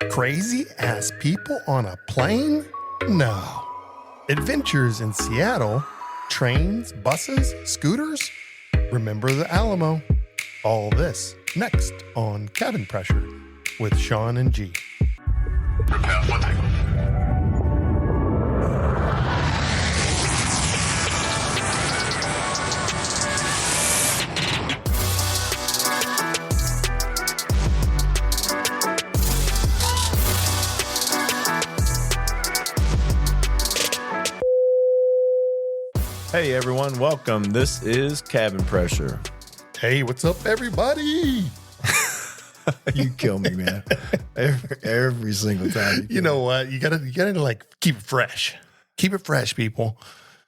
Crazy ass people on a plane? No. Adventures in Seattle? Trains, buses, scooters? Remember the Alamo? All this next on Cabin Pressure with Sean and G. Prepare for takeoff. Hey everyone, welcome. This is Cabin Pressure. Hey, what's up, everybody? You kill me, man. Every single time. You know what? You gotta like keep it fresh. Keep it fresh, people.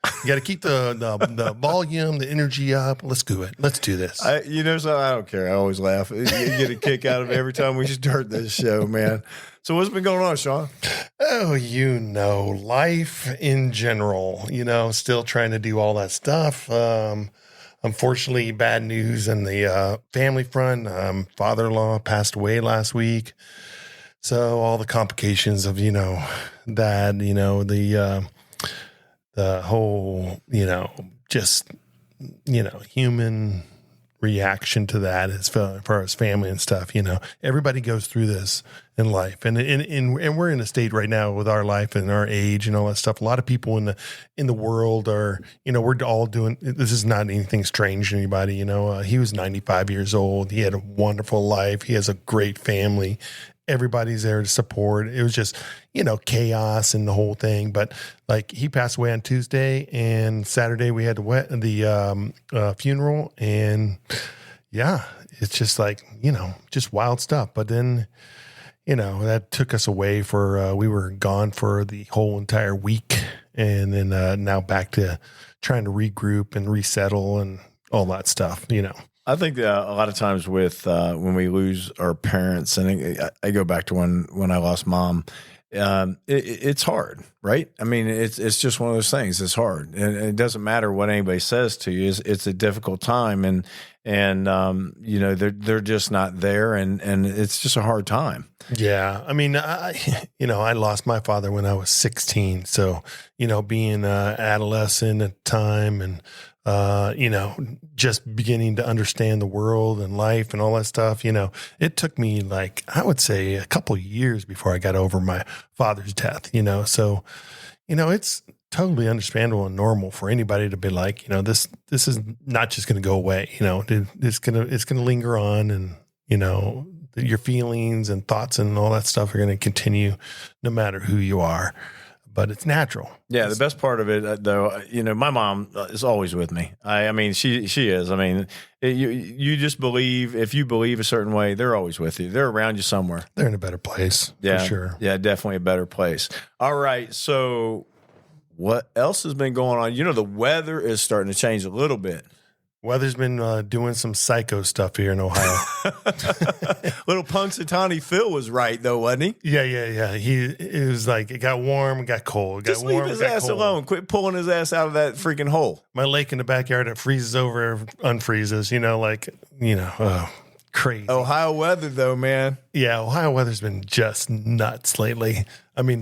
You gotta keep the volume, the energy up. Let's do it. Let's do this. So I don't care. I always laugh. You get a kick out of it every time we start this show, man. So what's been going on, Sean? Oh, life in general, still trying to do all that stuff. Unfortunately, bad news on the family front. Father-in-law passed away last week. So all the complications of, that, the whole, human reaction to that as far as family and stuff. Everybody goes through this in life, and we're in a state right now with our life and our age and all that stuff. A lot of people in the world are, we're all doing. This is not anything strange to anybody. He was 95 years old. He had a wonderful life. He has a great family. Everybody's there to support. It was just, chaos and the whole thing. But like, he passed away on Tuesday, and Saturday we had the funeral, and yeah, it's just like, just wild stuff. But then, that took us away we were gone for the whole entire week, and then now back to trying to regroup and resettle and all that stuff, I think a lot of times with when we lose our parents, and I go back to when I lost mom, it's hard, right? I mean, it's just one of those things. It's hard, and it doesn't matter what anybody says to you. It's a difficult time, and they're just not there, and it's just a hard time. Yeah, I mean, I lost my father when I was 16, so being adolescent at the time, and just beginning to understand the world and life and all that stuff, it took me like, I would say a couple of years before I got over my father's death, so, it's totally understandable and normal for anybody to be like, this is not just going to go away, it's going to linger on, and, your feelings and thoughts and all that stuff are going to continue no matter who you are. But it's natural. Yeah, the best part of it, though, my mom is always with me. I mean, she is. I mean, you just believe, if you believe a certain way, they're always with you. They're around you somewhere. They're in a better place, yeah, for sure. Yeah, definitely a better place. All right, so what else has been going on? The weather is starting to change a little bit. Weather's been doing some psycho stuff here in Ohio. Little Punxsutawney Phil was right, though, wasn't he? Yeah. It was like, it got warm, it got cold. Just leave his ass alone. Quit pulling his ass out of that freaking hole. My lake in the backyard, it freezes over, unfreezes, crazy. Ohio weather, though, man. Yeah, Ohio weather's been just nuts lately. I mean,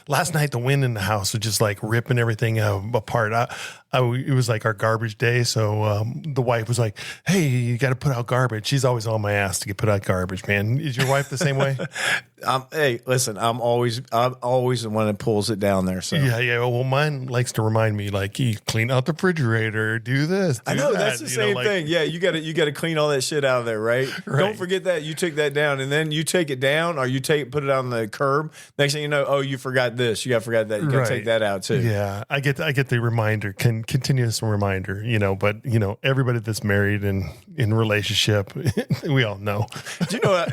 last night, the wind in the house was just like ripping everything apart. It was like our garbage day. So the wife was like, hey, you got to put out garbage. She's always on my ass to put out garbage, man. Is your wife the same way? Hey, listen, I'm always the one that pulls it down there. So yeah. Well, mine likes to remind me, like, you clean out the refrigerator, do this. I know that's the same thing. Yeah, you got to clean all that shit out of there, right? Don't forget that you took that down, and then you take it down, or put it on the curb. Next thing you know, oh, you forgot this. You got to forget that. You got to take that out too. Yeah, I get the reminder, continuous reminder. But everybody that's married and in relationship, we all know. Do you know?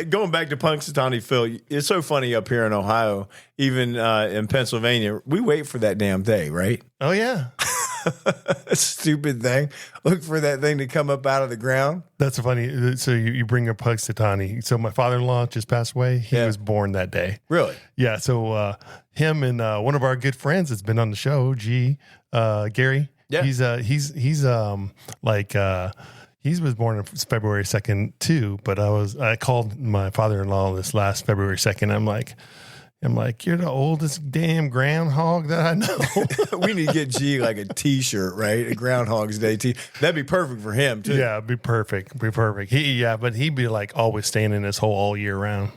Going back to Punxsutawney Phil, it's so funny up here in Ohio, even in Pennsylvania. We wait for that damn day, right? Oh yeah. Stupid thing. Look for that thing to come up out of the ground. That's funny. So you bring up Punxsutawney. So my father-in-law just passed away. He was born that day. Really? Yeah. So him and one of our good friends that's been on the show, Gary. Yeah. He's he was born on February 2nd too, but I called my father-in-law this last February 2nd. I'm like, you're the oldest damn groundhog that I know. We need to get G like a T-shirt, right? A Groundhog's Day T. That'd be perfect for him too. Yeah, it'd be perfect. But he'd be like always staying in his hole all year round.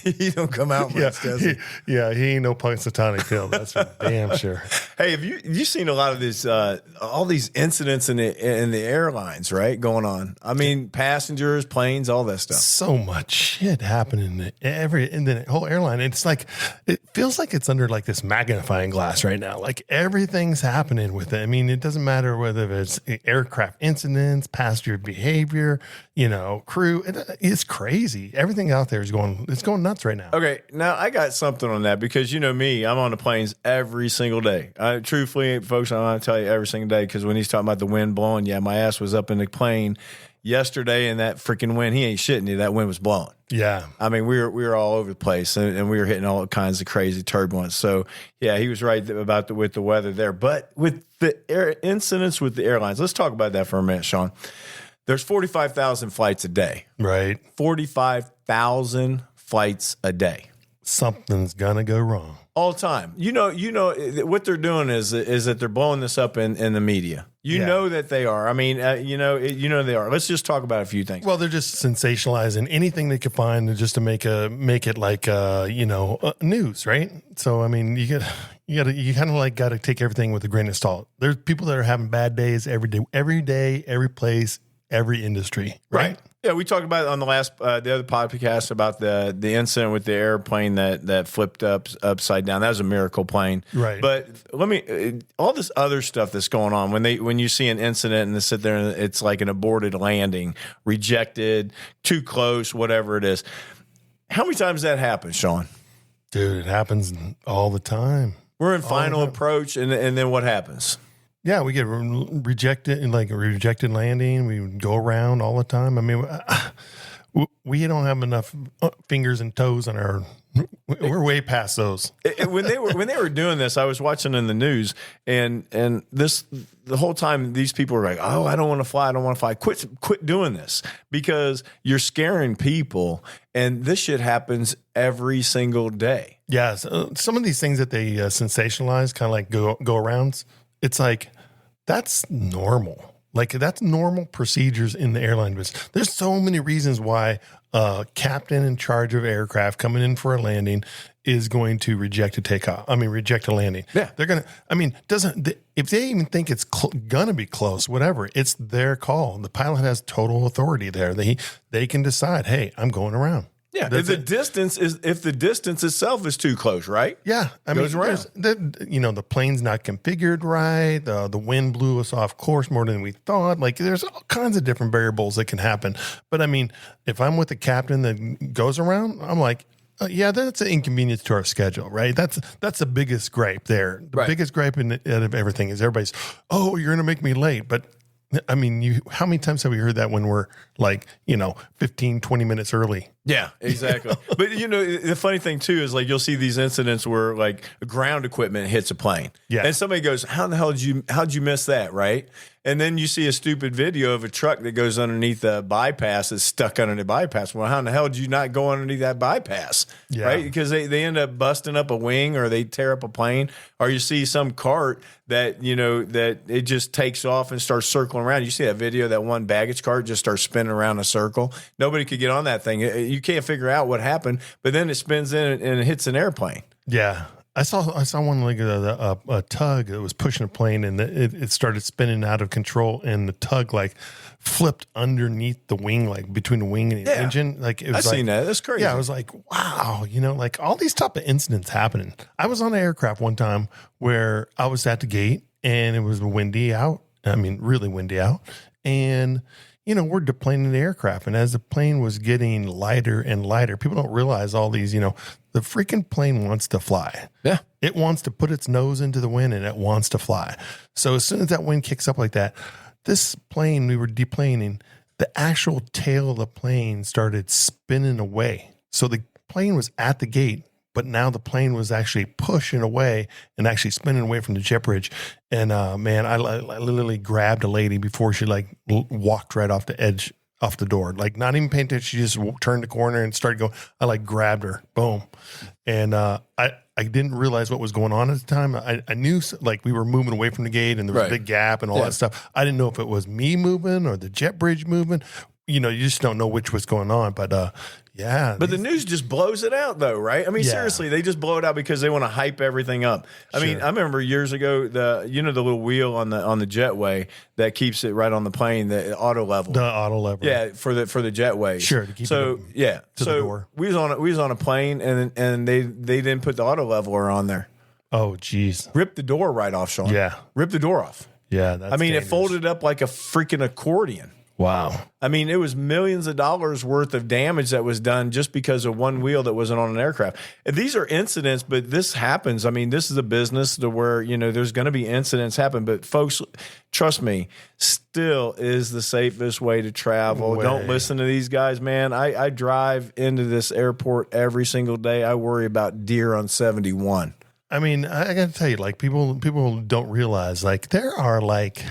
He don't come out much, does he? He ain't no Punxsutawney Phil. That's for damn sure. Hey, have you seen a lot of this, all these incidents in the airlines, right? Going on. I mean, passengers, planes, all that stuff. So much shit happening in the whole airline. It's like, it feels like it's under like this magnifying glass right now. Like everything's happening with it. I mean, it doesn't matter whether it's aircraft incidents, passenger behavior, crew. It's crazy. Everything out there is going nuts right now. Okay, now I got something on that because you know me, I'm on the planes every single day. Truthfully, folks, I'm going to tell you every single day because when he's talking about the wind blowing, yeah, my ass was up in the plane yesterday and that freaking wind, he ain't shitting you. That wind was blowing. Yeah. I mean, we were all over the place and we were hitting all kinds of crazy turbulence. So, yeah, he was right about with the weather there. But with the incidents with the airlines, let's talk about that for a minute, Sean. There's 45,000 flights a day. Right. 45,000 flights a day. Something's gonna go wrong all the time. You know what they're doing is that they're blowing this up in the media. You know that they are. I mean, they are. Let's just talk about a few things. Well, they're just sensationalizing anything they can find just to make it like news, right? So I mean, you kind of like got to take everything with a grain of salt. There's people that are having bad days every day, every place, every industry, right? Yeah, we talked about it on the last the other podcast about the incident with the airplane that flipped upside down. That was a miracle plane, right? But all this other stuff that's going on when you see an incident and they sit there and it's like an aborted landing, rejected, too close, whatever it is. How many times that happens, Sean? Dude, it happens all the time. We're in final approach, and then what happens? Yeah, we get rejected, like a rejected landing. We go around all the time. I mean, we don't have enough fingers and toes on our. We're way past those. When they were doing this, I was watching in the news, and the whole time these people were like, "Oh, I don't want to fly. I don't want to fly. Quit doing this because you're scaring people." And this shit happens every single day. Yeah, some of these things that they sensationalize, kind of like go arounds. It's like, that's normal. Like, that's normal procedures in the airline business. There's so many reasons why a captain in charge of aircraft coming in for a landing is going to reject a landing. Yeah. They're going to, if they even think it's going to be close, whatever, it's their call. The pilot has total authority there. They can decide, hey, I'm going around. Yeah, if the distance itself is too close, right? Yeah, I mean, the plane's not configured right. The wind blew us off course more than we thought. Like, there's all kinds of different variables that can happen. But I mean, if I'm with a captain that goes around, I'm like, that's an inconvenience to our schedule, right? That's the biggest gripe there. The biggest gripe out of everything is everybody's, oh, you're going to make me late, but. I mean, how many times have we heard that when we're like, 15, 20 minutes early? Yeah, exactly. But, the funny thing, too, is like you'll see these incidents where like ground equipment hits a plane. Yeah. And somebody goes, how in the hell how'd you miss that, right? And then you see a stupid video of a truck that goes underneath the bypass that's stuck under the bypass. Well, how in the hell did you not go underneath that bypass? Yeah. Right? Because they end up busting up a wing or they tear up a plane. Or you see some cart that, that it just takes off and starts circling around. You see that video, that one baggage cart just starts spinning around a circle. Nobody could get on that thing. You can't figure out what happened, but then it spins in and it hits an airplane. Yeah. I saw one like a tug that was pushing a plane and it started spinning out of control and the tug like flipped underneath the wing, like between the wing and the engine. Like it was I've seen that. That's crazy. Yeah, I was like, wow, like all these type of incidents happening. I was on an aircraft one time where I was at the gate and it was windy out. I mean, really windy out. And we're deplaning the aircraft. And as the plane was getting lighter and lighter, people don't realize all these, the freaking plane wants to fly. Yeah. It wants to put its nose into the wind and it wants to fly. So as soon as that wind kicks up like that, this plane we were deplaning, the actual tail of the plane started spinning away. So the plane was at the gate, but now the plane was actually pushing away and actually spinning away from the jet bridge. And man, I literally grabbed a lady before she like walked right off the edge, off the door, like not even paying attention. She just turned the corner and started going. I like grabbed her, boom. And I didn't realize what was going on at the time. I knew like we were moving away from the gate and there was a big gap and all that stuff. I didn't know if it was me moving or the jet bridge moving. You know, you just don't know which was going on. But yeah. But the news just blows it out, though, right? I mean, seriously, they just blow it out because they want to hype everything up. I mean, I remember years ago the little wheel on the jetway that keeps it right on the plane, the auto level. The auto level. Yeah, for the jetway. Sure. To keep so it to the door. we was on a plane and they didn't put the auto leveler on there. Oh, geez. Ripped the door right off, Sean. Yeah. Ripped the door off. Yeah. That's dangerous. It folded up like a freaking accordion. Wow. I mean, it was millions of dollars worth of damage that was done just because of one wheel that wasn't on an aircraft. And these are incidents, but this happens. I mean, this is a business to where, you know, there's going to be incidents happen. But folks, trust me, still is the safest way to travel. Don't listen to these guys, man. I drive into this airport every single day. I worry about deer on 71. I mean, I got to tell you, like people don't realize, like there are like,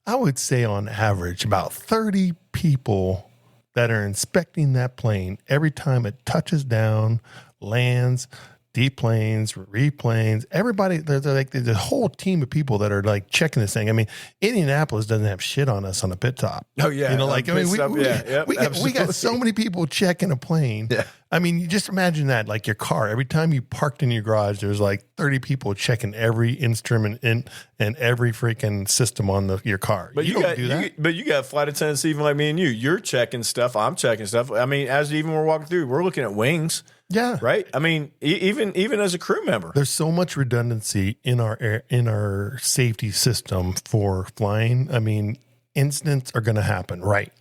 I would say on average about 30 people that are inspecting that plane every time it touches down, lands, deplanes, replanes. Everybody, there's a whole team of people that are like checking this thing. I mean, Indianapolis doesn't have shit on us on the pit top. Oh yeah, you know, like I mean, we got so many people checking a plane. Yeah. I mean, you just imagine that, like your car. Every time you parked in your garage, there's like 30 people checking every instrument and every freaking system on your car. But you don't do that. But you got flight attendants even like me and you. You're checking stuff. I'm checking stuff. I mean, as even we're walking through, we're looking at wings. Yeah. Right. I mean, even as a crew member, there's so much redundancy in our safety system for flying. I mean, incidents are going to happen, right?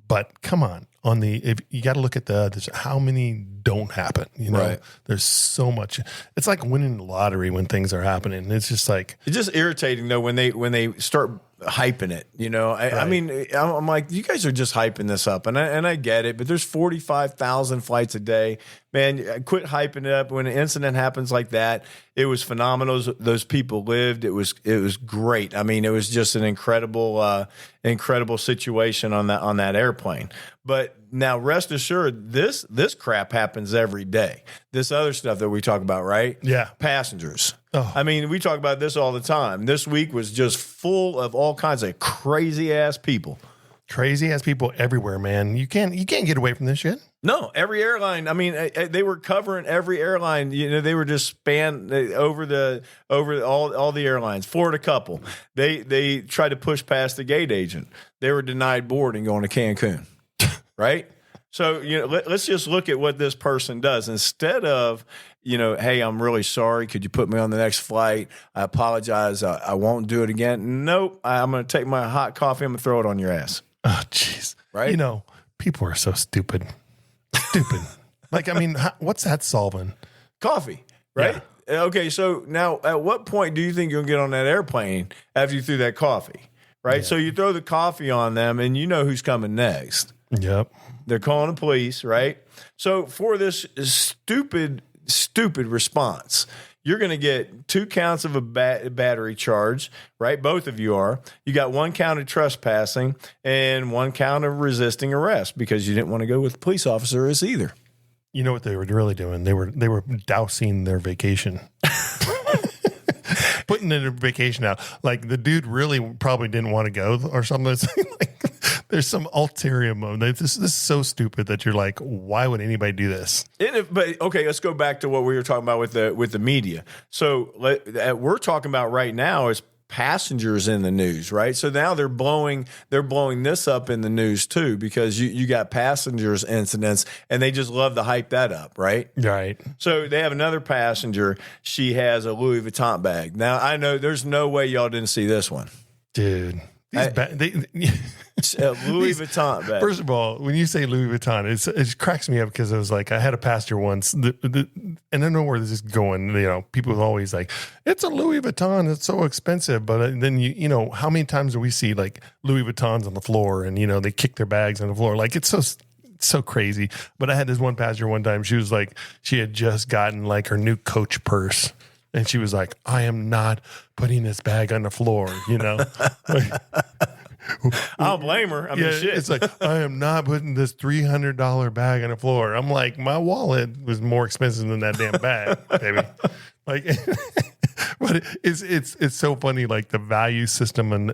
But come on, if you got to look at how many don't happen. You know, right. There's so much. It's like winning the lottery when things are happening. It's just like it's just irritating though when they start hyping it. You know, I mean, I'm like, you guys are just hyping this up, and I get it, but there's 45,000 flights a day. Man, quit hyping it up. When an incident happens like that, it was phenomenal. Those people lived. It was great. I mean, it was just an incredible situation on that airplane. But now, rest assured, this crap happens every day. This other stuff that we talk about, right? Yeah, passengers. Oh. I mean, we talk about this all the time. This week was just full of all kinds of crazy ass people. Crazy ass people everywhere, man. You can't get away from this shit. No, every airline. I mean, they were covering every airline. You know, they were just spanned over all the airlines. Florida couple. They tried to push past the gate agent. They were denied boarding going to Cancun. Right. So, you know, let's just look at what this person does instead of, you know, hey, I'm really sorry. Could you put me on the next flight? I apologize. I won't do it again. Nope. I'm going to take my hot coffee. I'm going to throw it on your ass. Oh, jeez. Right. You know, people are so stupid. Like, I mean, what's that solving? Coffee. Right. Yeah. Okay. So now at what point do you think you'll get on that airplane after you threw that coffee? Right. Yeah. So you throw the coffee on them and you know who's coming next. Yep. They're calling the police, right? So for this stupid response, you're going to get 2 counts of a battery charge, right? Both of you are. You got 1 count of trespassing and 1 count of resisting arrest because you didn't want to go with the police officer as either. You know what they were really doing? They were dousing their vacation. Putting their vacation out. Like the dude really probably didn't want to go or something. Like, there's some ulterior motive. This is so stupid that you're like, why would anybody do this? But okay, let's go back to what we were talking about with the media. So we're talking about right now is passengers in the news, right? So now they're blowing this up in the news too because you got passengers incidents and they just love to hype that up, right? Right. So they have another passenger. She has a Louis Vuitton bag. Now I know there's no way y'all didn't see this one, dude. Louis Vuitton bag. First of all, when you say Louis Vuitton, it cracks me up because I was like, I had a pastor once, and I don't know where this is going. You know, people are always like, it's a Louis Vuitton, it's so expensive. But then you know, how many times do we see like Louis Vuittons on the floor, and you know they kick their bags on the floor? Like it's It's so crazy. But I had this one passenger one time. She was like, she had just gotten like her new Coach purse. And she was like, I am not putting this bag on the floor, you know? Like, I don't blame her. I mean, shit. It's like, I am not putting this $300 bag on the floor. I'm like, my wallet was more expensive than that damn bag, baby. Like, but it's so funny, like the value system on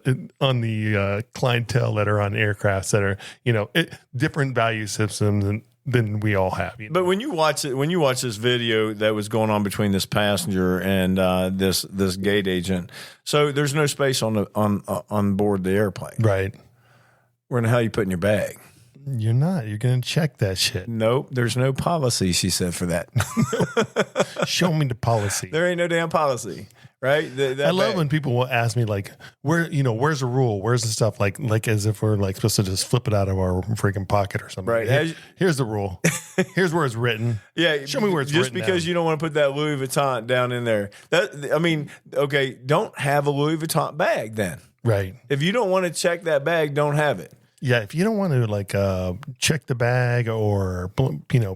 the clientele that are on aircrafts that are, you know, different value systems than we all have. You know? But when you watch this video that was going on between this passenger and this gate agent, so there's no space on board the airplane, right? Where in the hell are you putting your bag? You're not. You're going to check that shit. Nope. There's no policy, she said, for that. Show me the policy. There ain't no damn policy, right? I love when people will ask me like, where's the rule? Where's the stuff? Like as if we're like supposed to just flip it out of our freaking pocket or something. Right. Here's the rule. Here's where it's written. Yeah. Show me where it's just written. Just because you don't want to put that Louis Vuitton down in there. Okay, don't have a Louis Vuitton bag then. Right. If you don't want to check that bag, don't have it. Yeah, if you don't want to like check the bag or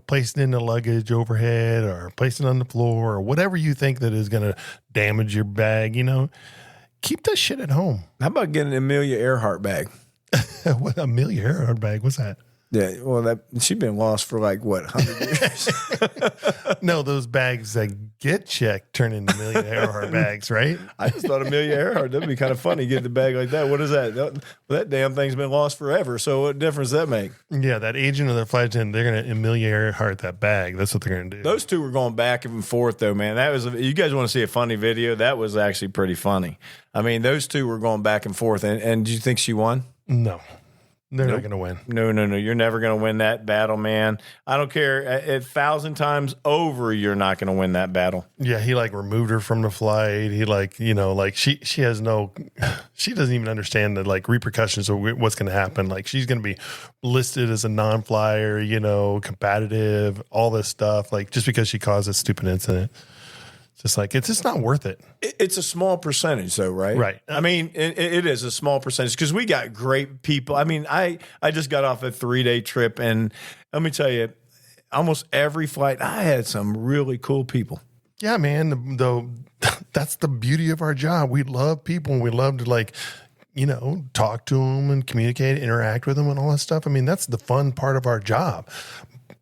place it in the luggage overhead or place it on the floor or whatever you think that is going to damage your bag, keep that shit at home. How about getting an Amelia Earhart bag? What Amelia Earhart bag? What's that? Yeah, well, she's been lost for like, what, 100 years? No, those bags that get checked turn into Amelia Earhart bags, right? I just thought Amelia Earhart, that'd be kind of funny, get the bag like that. What is that? That damn thing's been lost forever, so what difference does that make? Yeah, that agent of the flight attendant, they're going to Amelia Earhart that bag. That's what they're going to do. Those two were going back and forth, though, man. You guys want to see a funny video? That was actually pretty funny. I mean, those two were going back and forth, and do you think she won? No. They're not going to win. No. You're never going to win that battle, man. I don't care. 1,000 times over, you're not going to win that battle. Yeah, he like removed her from the flight. He like, she has she doesn't even understand the like repercussions of what's going to happen. Like she's going to be listed as a non-flyer, competitive, all this stuff. Like just because she caused a stupid incident. It's just not worth it. It's a small percentage, though, right? Right. I mean, it is a small percentage because we got great people. I mean, I just got off a 3-day trip, and let me tell you, almost every flight, I had some really cool people. Yeah, man. That's the beauty of our job. We love people, and we love to talk to them and communicate, interact with them, and all that stuff. I mean, that's the fun part of our job,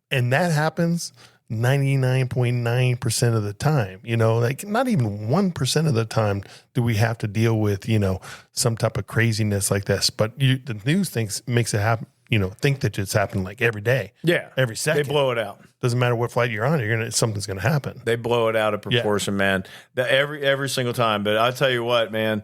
and that happens 99.9% of the time, not even 1% of the time do we have to deal with, some type of craziness like this. But the news makes it happen, think that it's happening like every day. Yeah. Every second. They blow it out. Doesn't matter what flight you're on, something's going to happen. They blow it out of proportion, man. Every single time. But I'll tell you what, man,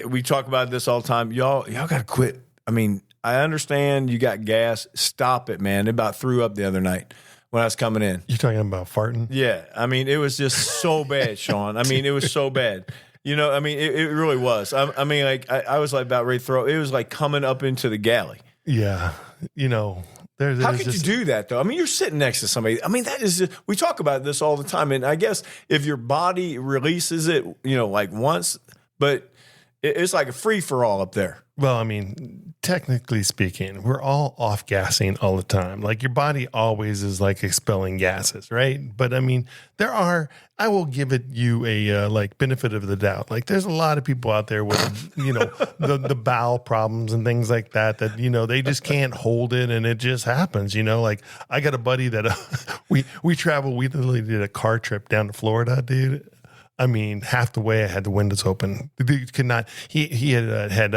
we talk about this all the time. Y'all got to quit. I mean, I understand you got gas. Stop it, man. They about threw up the other night when I was coming in. You're talking about farting? Yeah. I mean, it was just so bad, Sean. I mean, it was so bad. It really was. I mean, like, I was like about ready to throw. It was like coming up into the galley. Yeah. How could you do that, though? I mean, you're sitting next to somebody. I mean, that is just, we talk about this all the time. And I guess if your body releases it, like once, but it's like a free-for-all up there. Well, I mean, technically speaking, we're all off gassing all the time. Like your body always is like expelling gases, right? But I mean, I will give you a benefit of the doubt. Like there's a lot of people out there with, the bowel problems and things like that, they just can't hold it and it just happens, like I got a buddy that we literally did a car trip down to Florida, dude. I mean, half the way I had the windows open. The dude could not. He had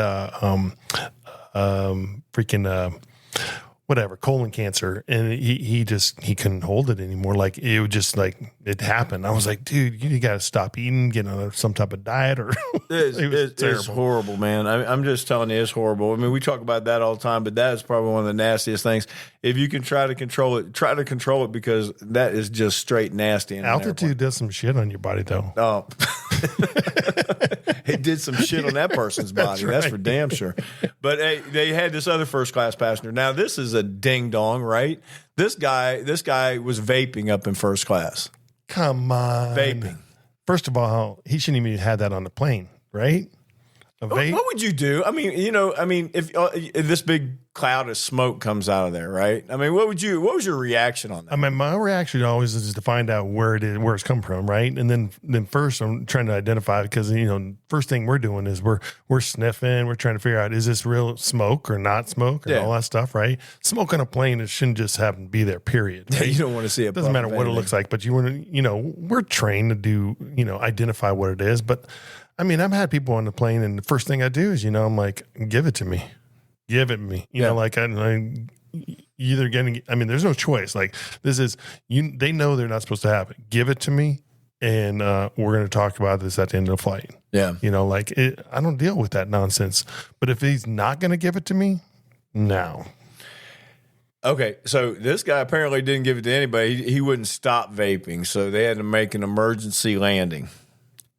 colon cancer, and he couldn't hold it anymore. Like it would just it happened. I was like, dude, you got to stop eating, get on some type of diet, or it's horrible, man. I'm just telling you, it's horrible. I mean, we talk about that all the time, but that is probably one of the nastiest things. If you can try to control it because that is just straight nasty. Altitude does some shit on your body, though. Oh, it did some shit on that person's body. That's for damn sure. But hey, they had this other first class passenger. Now this is a ding dong, right? This guy was vaping up in first class. Come on, vaping. First of all, he shouldn't even have that on the plane, right? What would you do? I mean, if this big cloud of smoke comes out of there, right? I mean, what was your reaction on that? I mean, my reaction always is to find out where it's come from, right? And then first I'm trying to identify, because first thing we're doing is we're sniffing, we're trying to figure out, is this real smoke or not smoke, and all that stuff, right? Smoke on a plane, it shouldn't just happen to be there, period. Right? Yeah, you don't want to see it. Doesn't matter what it looks like, but you want to, we're trained to do, identify what it is. But I mean, I've had people on the plane, and the first thing I do is, I'm like, give it to me. Give it to me. You know, like I either getting, I mean, there's no choice. Like this is, they know they're not supposed to have it. Give it to me. And we're going to talk about this at the end of the flight. Yeah. I don't deal with that nonsense. But if he's not going to give it to me, no. Okay, so this guy apparently didn't give it to anybody. He wouldn't stop vaping, so they had to make an emergency landing.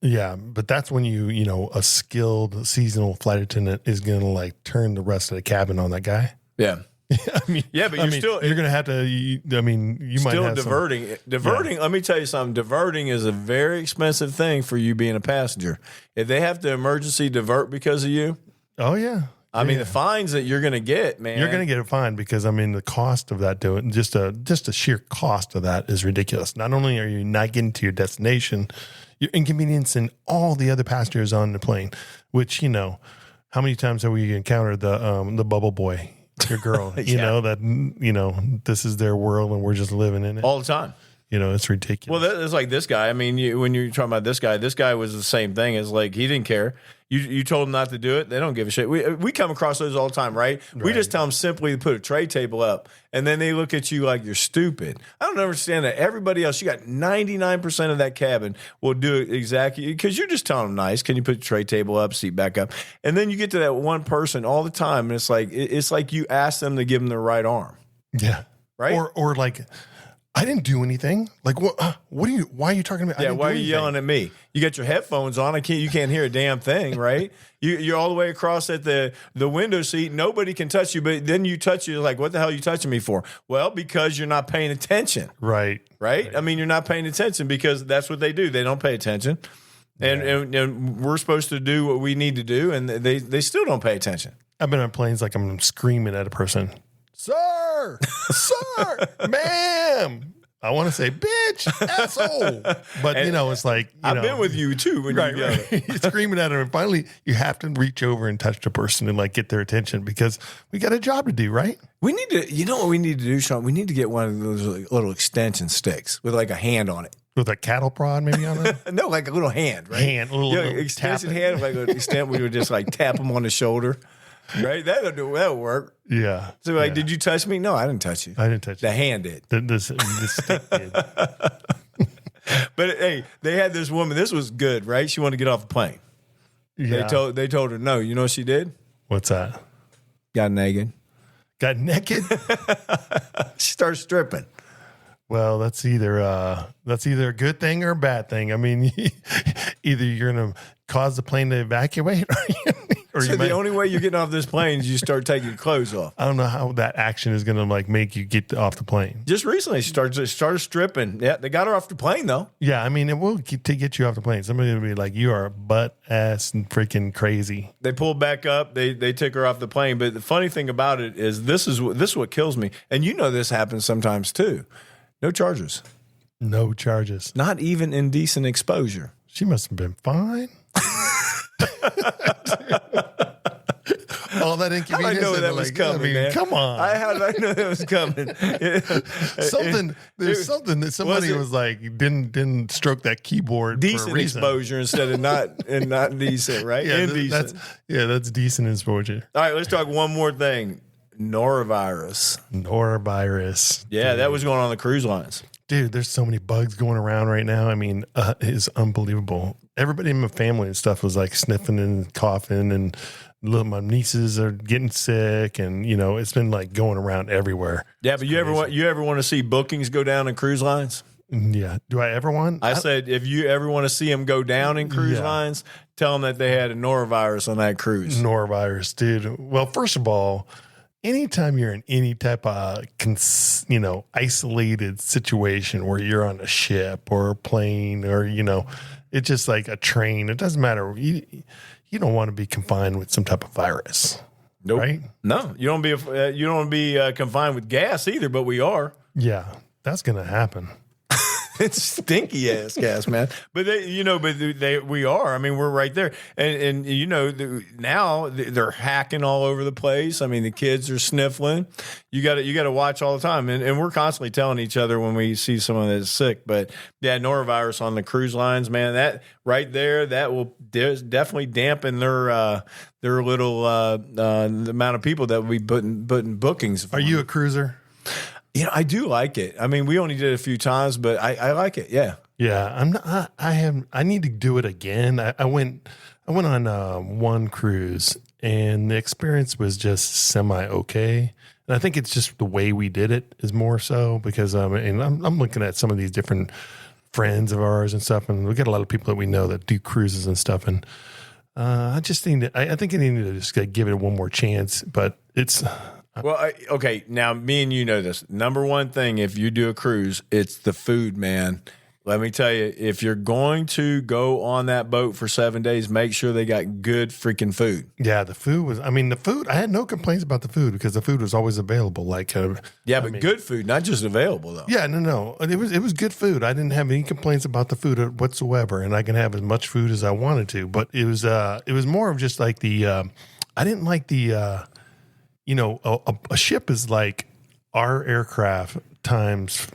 Yeah, but that's when a skilled seasonal flight attendant is going to like turn the rest of the cabin on that guy. Yeah. But you're going to have to. You might still have diverting. Diverting. Let me tell you something. Diverting is a very expensive thing for you being a passenger. If they have to emergency divert because of you, oh yeah. I mean, the fines that you're going to get, man. You're going to get a fine, because the cost of that just a sheer cost of that is ridiculous. Not only are you not getting to your destination, you're inconveniencing all the other passengers on the plane. Which how many times have we encountered the bubble boy, your girl? This is their world and we're just living in it all the time. It's ridiculous. Well, it's like this guy. I mean, when you're talking about this guy was the same thing. It's like he didn't care. You told him not to do it. They don't give a shit. We come across those all the time, right? We just tell them simply to put a tray table up, and then they look at you like you're stupid. I don't understand that. Everybody else, you got 99% of that cabin will do it exactly because you're just telling them nice. Can you put the tray table up, seat back up? And then you get to that one person all the time, and it's like you ask them to give them the right arm. Yeah. Right? Or like, I didn't do anything. Like, what? Why are you talking to me? Yeah, why are you yelling at me? You got your headphones on. You can't hear a damn thing, right? You're all the way across at the window seat. Nobody can touch you, but then you touch you like, what the hell are you touching me for? Well, because you're not paying attention. Right. I mean, you're not paying attention because that's what they do. They don't pay attention. And we're supposed to do what we need to do, and they still don't pay attention. I've been on planes like I'm screaming at a person. Sir, ma'am. I want to say, bitch, asshole. But, it's like, I've been with you too when you yell. You're screaming at them. And finally, you have to reach over and touch the person and like get their attention, because we got a job to do, right? We need to, what we need to do, Sean? We need to get one of those little extension sticks with like a hand on it. With a cattle prod maybe on it? No, like a little hand, right? A little extension hand, like an extent we would just like tap them on the shoulder. Right? That'll work. Yeah. So did you touch me? No, I didn't touch you. I didn't touch you. The hand did. The stick did. But hey, they had this woman. This was good, right? She wanted to get off the plane. Yeah. They told her no. You know what she did? What's that? Got naked. Got naked? She started stripping. Well, that's either a good thing or a bad thing. I mean, either you're going to cause the plane to evacuate, or the only way you're getting off this plane is you start taking your clothes off. I don't know how that action is going to like make you get off the plane. Just recently, she started stripping. Yeah, they got her off the plane though. Yeah, I mean, it will get you off the plane. Somebody will be like, "You are butt ass and freaking crazy." They pulled back up. They took her off the plane. But the funny thing about it is, this is what kills me. And this happens sometimes too. No charges. No charges. Not even indecent exposure. She must have been fine. All that inconvenience. How did I know that was coming, man? Come on. How did I know that was coming? There's something that somebody was like, didn't stroke that keyboard. Decent for a reason. Exposure instead of not decent, right? Yeah, indecent. That's decent exposure. All right, let's talk one more thing. Norovirus. Yeah, that was going on the cruise lines. Dude, there's so many bugs going around right now. I mean, it's unbelievable. Everybody in my family and stuff was like sniffing and coughing, and my nieces are getting sick, and it's been like going around everywhere. Yeah, but you ever want to see bookings go down in cruise lines? Yeah. Do I ever want? I said, if you ever want to see them go down in cruise lines, tell them that they had a norovirus on that cruise. Norovirus, dude. Well, first of all, anytime you're in any type of, isolated situation where you're on a ship or a plane or, it's just like a train. It doesn't matter. You don't want to be confined with some type of virus. Nope. Right? No, you don't want to be confined with gas either, but we are. Yeah, that's going to happen. It's stinky ass gas, man. But we are. I mean, we're right there, and now they're hacking all over the place. I mean, the kids are sniffling. You got to watch all the time, and we're constantly telling each other when we see someone that's sick. But yeah, norovirus on the cruise lines, man. That right there, that will definitely dampen their little the amount of people that will be putting bookings. Are you a cruiser? I do like it. I mean, we only did it a few times, but I like it. Yeah. Yeah, I'm not. I need to do it again. I went on one cruise, and the experience was just semi okay. And I think it's just the way we did it is more so because I'm looking at some of these different friends of ours and stuff, and we get a lot of people that we know that do cruises and stuff. And I just need to. I think I need to just give it one more chance. But it's. Well, okay. Now, me and you know this. Number one thing, if you do a cruise, it's the food, man. Let me tell you, if you're going to go on that boat for 7 days, make sure they got good freaking food. Yeah, the food was. I mean, the food. I had no complaints about the food because the food was always available. Good food, not just available though. Yeah, no. It was good food. I didn't have any complaints about the food whatsoever, and I can have as much food as I wanted to. But it was more of just like the. I didn't like the. A ship is like our aircraft times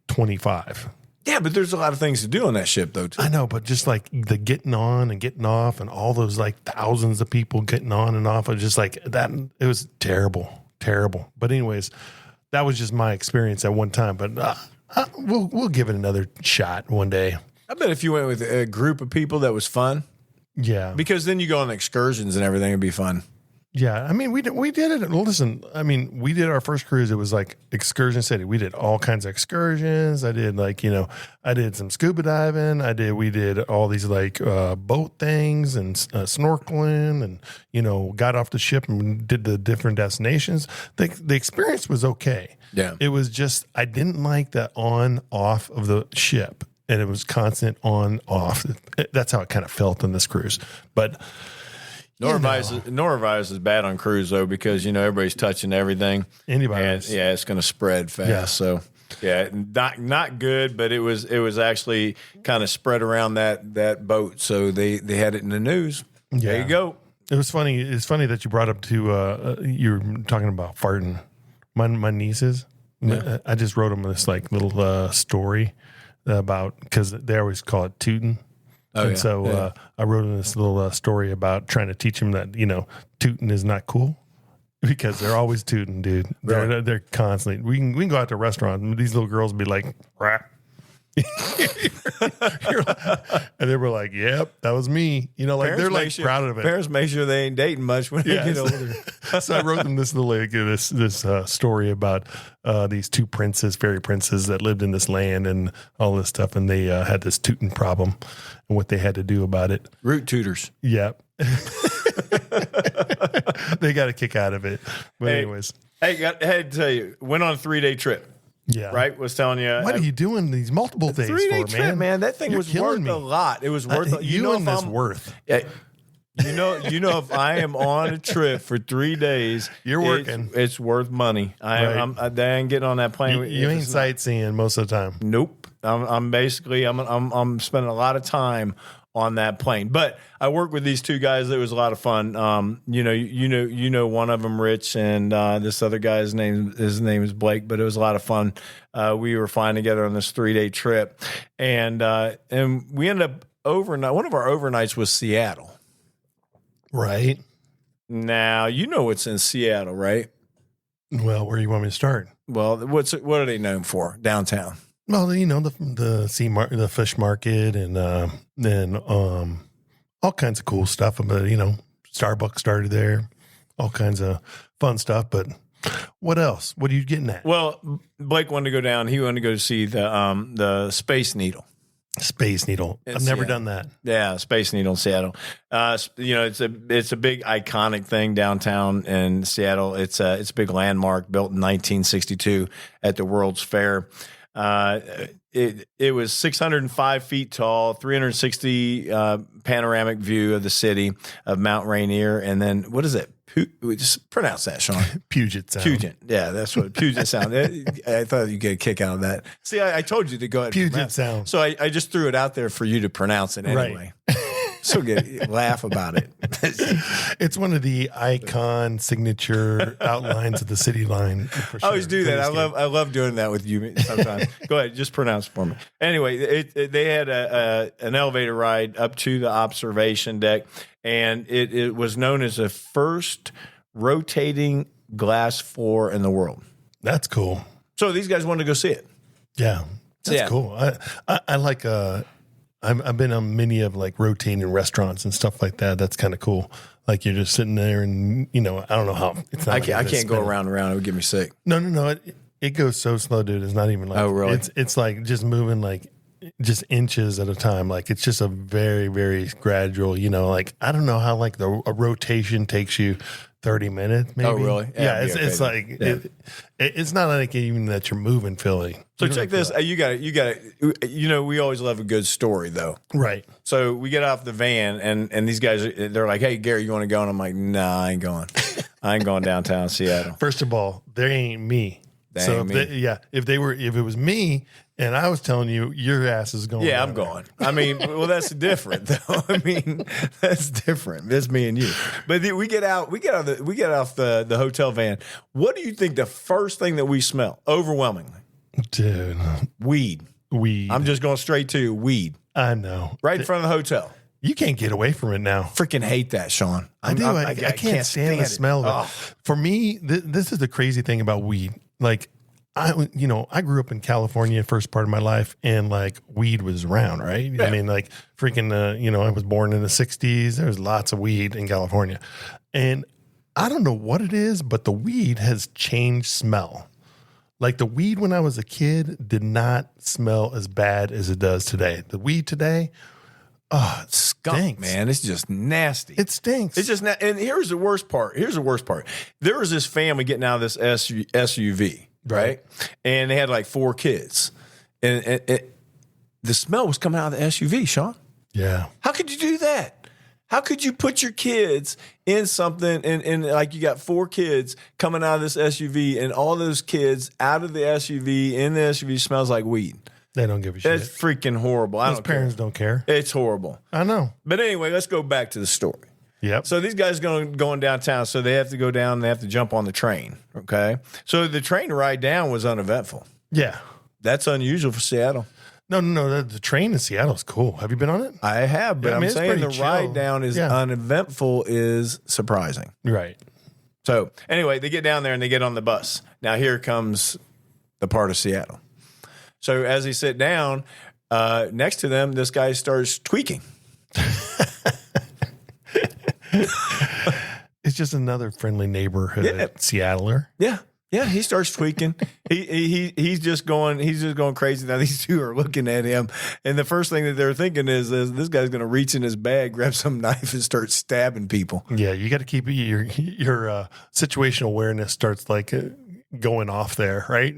25. Yeah, but there's a lot of things to do on that ship, though, too. I know, but just like the getting on and getting off and all those like thousands of people getting on and off, just like that, it was terrible. But anyways, that was just my experience at one time. But we'll give it another shot one day. I bet if you went with a group of people, that was fun. Yeah. Because then you go on excursions and everything, it'd be fun. Yeah, I mean, we did it. Listen, I mean, we did our first cruise. It was like excursion city. We did all kinds of excursions. I did I did some scuba diving. We did all these like boat things and snorkeling, and got off the ship and did the different destinations. The experience was okay. Yeah, it was just I didn't like the on off of the ship, and it was constant on off. That's how it kind of felt on this cruise, but. Norovirus is bad on cruise though because everybody's touching everything. Anybody? Yeah, it's going to spread fast. Yeah. So yeah, not good, but it was actually kind of spread around that boat. So they had it in the news. Yeah. There you go. It was funny. It's funny that you brought up to you were talking about farting. My nieces. Yeah. I just wrote them this like little story about because they always call it tootin'. I wrote in this little story about trying to teach them that, tooting is not cool because they're always tooting, dude. They're constantly, we can go out to a restaurant and these little girls will be like, rap. And they were like, yep, that was me. They're like proud of it. Parents make sure they ain't dating much when they get older. So I wrote them this little story about these two fairy princes that lived in this land and all this stuff, and they had this tooting problem and what they had to do about it. Root tooters. Yep. They got a kick out of it. But anyways. I had to tell you, went on a 3-day trip. Yeah. Right? Was telling you. What are you doing these multiple days 3-day for, trip, man? That thing was worth a lot. It was worth worth. If I am on a trip for 3 days, you're working. It's worth money. They ain't getting on that plane. You ain't sightseeing most of the time. Nope. I'm basically I'm spending a lot of time on that plane. But I worked with these two guys. It was a lot of fun. You know one of them, Rich, and this other guy's name is Blake. But it was a lot of fun. We were flying together on this 3-day trip, and we ended up overnight. One of our overnights was Seattle. Right. Now you know what's in Seattle, right? Well, where do you want me to start? Well, what are they known for downtown? Well, the fish market and then all kinds of cool stuff. But Starbucks started there, all kinds of fun stuff. But what else? What are you getting at? Well, Blake wanted to go down. He wanted to go see the Space Needle. Space Needle. I've never done that. Yeah, Space Needle in Seattle. It's a big iconic thing downtown in Seattle. It's a big landmark built in 1962 at the World's Fair. It was 605 feet tall, 360 panoramic view of the city of Mount Rainier, and then what is it? Just pronounce that, Sean. Puget Sound. Puget. Yeah, that's what Puget Sound. I thought you'd get a kick out of that. See, I told you to go ahead. Puget Sound. So I just threw it out there for you to pronounce it anyway. Right. So laugh about it. It's one of the icon signature outlines of the city line. I always do that. I love doing that with you sometimes. Go ahead, just pronounce it for me. Anyway, they had an elevator ride up to the observation deck, and it was known as the first rotating glass floor in the world. That's cool. So these guys wanted to go see it. Yeah, that's cool. I like I've been on many of like rotating restaurants and stuff like that. That's kind of cool. Like you're just sitting there and, I don't know how. It's not I can't go around and around. It would get me sick. No. It goes so slow, dude. It's not even like, oh, really? It's like just moving like just inches at a time. Like it's just a very, very gradual, like, I don't know how like a rotation takes you 30 minutes, maybe. Oh, really? Yeah. It's like, it's not like even that you're moving, Philly. So check this. You got it. We always love a good story, though. Right. So we get off the van, and these guys, they're like, hey, Gary, you want to go? And I'm like, nah, I ain't going. I ain't going downtown Seattle. First of all, they ain't me. If it was me and I was telling you your ass is going. Yeah, I'm going. I mean, well, that's different though. I mean, that's different. That's me and you. But we get off the hotel van. What do you think the first thing that we smell overwhelmingly? Dude, weed. I'm just going straight to weed. I know. Right in front of the hotel. You can't get away from it now. Freaking hate that, Sean. I can't stand the smell of it. For me, this is the crazy thing about weed. Like, I grew up in California first part of my life, and like weed was around, right? Yeah. I mean, like freaking, I was born in the 60s. There was lots of weed in California. And I don't know what it is, but the weed has changed smell. Like the weed when I was a kid did not smell as bad as it does today. The weed today, it stinks, man. It's just nasty. It stinks. It's just and here's the worst part. There was this family getting out of this SUV, right? And they had like 4 kids, and the smell was coming out of the SUV. Sean, yeah. How could you do that? How could you put your kids in something and like you got 4 kids coming out of this SUV, and all those kids out of the SUV in the SUV smells like weed? They don't give a shit. It's freaking horrible. Those parents don't care. It's horrible. I know. But anyway, let's go back to the story. Yep. So these guys going downtown, so they have to go down. They have to jump on the train. Okay. So the train ride down was uneventful. Yeah. That's unusual for Seattle. No. The train in Seattle is cool. Have you been on it? I have, but I'm saying the chill. ride down is uneventful is surprising. Right. So anyway, they get down there and they get on the bus. Now here comes the part of Seattle. So as they sit down next to them, this guy starts tweaking. It's just another friendly neighborhood Seattler. Yeah. Yeah, he starts tweaking. He's just going crazy. Now these 2 are looking at him, and the first thing that they're thinking is this guy's going to reach in his bag, grab some knife, and start stabbing people. Yeah, you got to keep your situational awareness starts like going off there, right?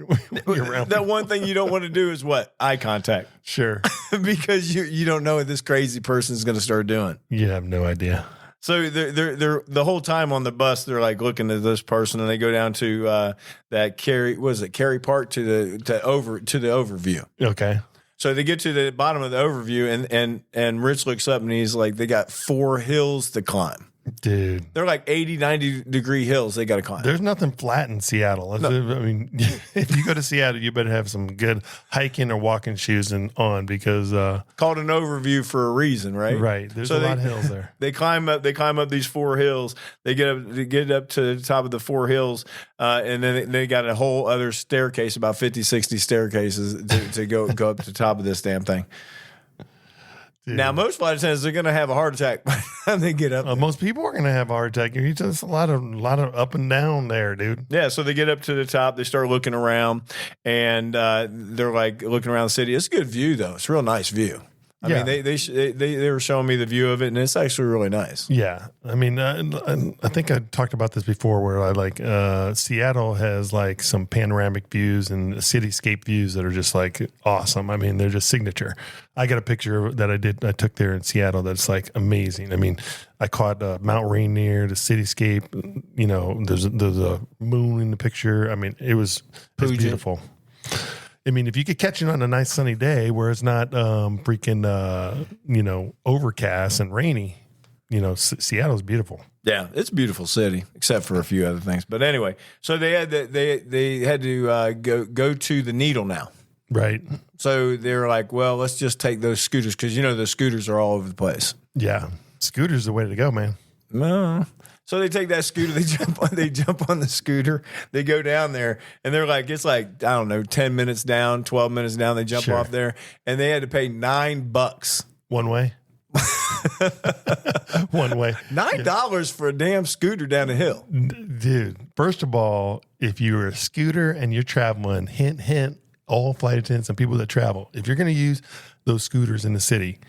That one thing you don't want to do is what? Eye contact. Sure, because you don't know what this crazy person is going to start doing. You have no idea. So they're the whole time on the bus, they're like looking at this person, and they go down to that Cary Park to the overview. Okay. So they get to the bottom of the overview, and Rich looks up and he's like, they got 4 hills to climb. Dude. They're like 80, 90 degree hills they got to climb. There's nothing flat in Seattle. No. I mean, if you go to Seattle, you better have some good hiking or walking shoes on because called an overview for a reason, right? Right. There's a lot of hills there. They climb up these 4 hills. They get up to the top of the 4 hills, and then they got a whole other staircase, about 50, 60 staircases to go up to the top of this damn thing. Dude. Now, most flight attendants are going to have a heart attack by the time they get up there. Most people are going to have a heart attack. It's just a lot of up and down there, dude. Yeah, so they get up to the top. They start looking around, and they're like looking around the city. It's a good view, though. It's a real nice view. I mean, they were showing me the view of it, and it's actually really nice. Yeah. I mean, I think I talked about this before where I like Seattle has like some panoramic views and cityscape views that are just like awesome. I mean, they're just signature. I got a picture that I took there in Seattle that's like amazing. I mean, I caught Mount Rainier, the cityscape, you know, there's a moon in the picture. I mean, it's beautiful. I mean, if you could catch it on a nice sunny day where it's not freaking, you know, overcast and rainy, you know, Seattle's beautiful. Yeah, it's a beautiful city, except for a few other things. But anyway, so they had to go to the Needle now. Right. So they're like, well, let's just take those scooters because, you know, the scooters are all over the place. Yeah. Scooter's the way to go, man. No. So they take that scooter, they jump on the scooter, they go down there, and they're like, it's like, I don't know, 10 minutes down, 12 minutes down, they jump off there, and they had to pay $9. One way? One way. $9 for a damn scooter down the hill. Dude, first of all, if you're a scooter and you're traveling, hint, all flight attendants and people that travel, if you're going to use those scooters in the city,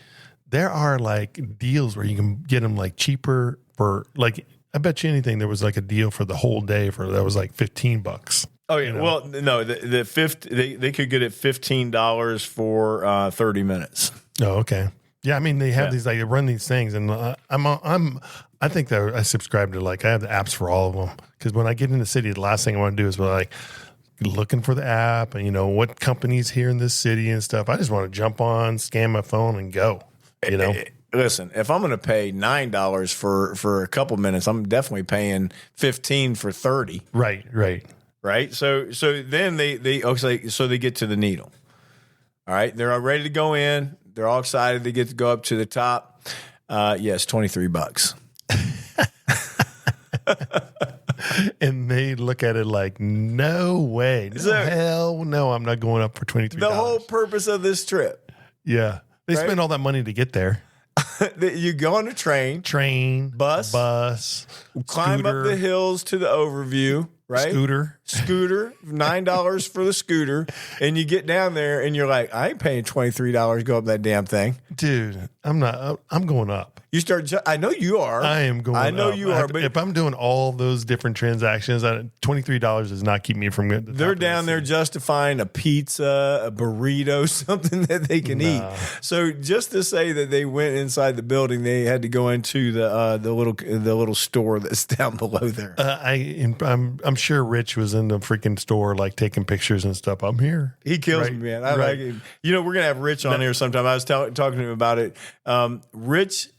there are like deals where you can get them like cheaper for like, I bet you anything there was like a deal for the whole day that was like $15. Oh yeah, you know? Well, no, they could get it $15 for 30 minutes. Oh, okay. Yeah, I mean they have these like they run these things, and I think that I subscribe to like I have the apps for all of them because when I get in the city, the last thing I want to do is like looking for the app and you know what companies here in this city and stuff. I just want to jump on, scan my phone, and go. You know. Listen, if I'm going to pay $9 for a couple minutes, I'm definitely paying $15 for 30. Right. So then they get to the Needle. All right, they're all ready to go in. They're all excited. They get to go up to the top. Yes, $23. And they look at it like, no way, hell no, I'm not going up for $23. The whole purpose of this trip. Yeah, they spend all that money to get there. You go on a train, bus, climb scooter, up the hills to the overview, right? Scooter, $9 for the scooter, and you get down there and you're like, I ain't paying $23 to go up that damn thing, dude. I'm not. I'm going up. You start. I know you are. I am going. I know up. you are. But if I'm doing all those different transactions, $23 does not keep me from getting. They're down there justifying a pizza, a burrito, something that they can eat. So just to say that they went inside the building, they had to go into the little store that's down below there. I'm sure Rich was in the freaking store like taking pictures and stuff. I'm here. He kills me, man. I like it. You know, we're gonna have Rich on here sometime. I was talking to him about it. Rich.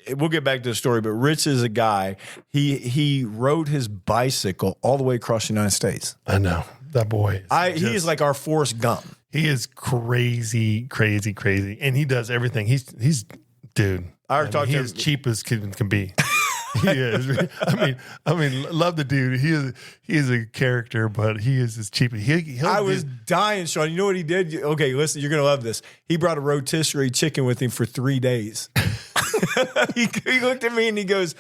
We'll get back to the story, but Rich is a guy. He rode his bicycle all the way across the United States. I know that boy. He is like our Forrest Gump. He is crazy, and he does everything. He's dude. I already talked to him. He's cheap as can be. He is. I mean, love the dude. He is a character, but he is as cheap. I was dying, Sean. You know what he did? Okay, listen, you're gonna love this. He brought a rotisserie chicken with him for 3 days. he looked at me and he goes,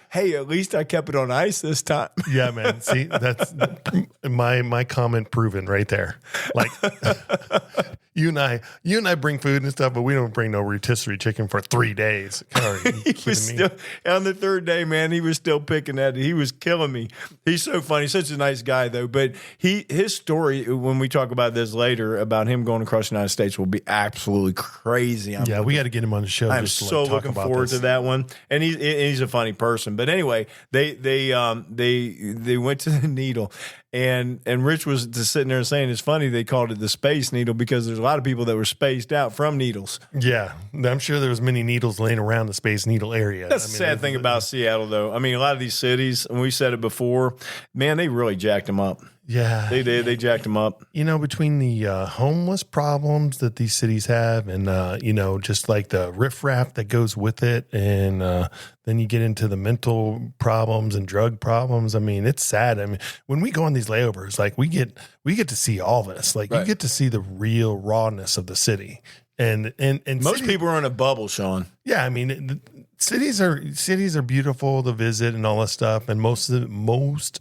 hey, at least I kept it on ice this time. Yeah, man. See, that's my comment proven right there. Like you and I bring food and stuff, but we don't bring no rotisserie chicken for 3 days. He was still on the third day, man. He was still picking at it. He was killing me. He's so funny. Such a nice guy, though. But his story, when we talk about this later, about him going across the United States, will be absolutely crazy. We got to get him on the show. I'm so looking forward to that one. And he's a funny person. But anyway, they went to the Needle. And Rich was just sitting there saying it's funny they called it the Space Needle because there's a lot of people that were spaced out from needles. Yeah, I'm sure there was many needles laying around the Space Needle area. That's the sad thing about Seattle, though. I mean, a lot of these cities, and we said it before, man, they really jacked them up. Yeah, they did. They jacked them up. You know, between the homeless problems that these cities have, and just like the riffraff that goes with it, and then you get into the mental problems and drug problems. I mean, it's sad. I mean, when we go on these layovers, like we get to see all this. Like you get to see the real rawness of the city, and most people are in a bubble, Sean. Yeah, I mean, cities are beautiful to visit and all that stuff, and most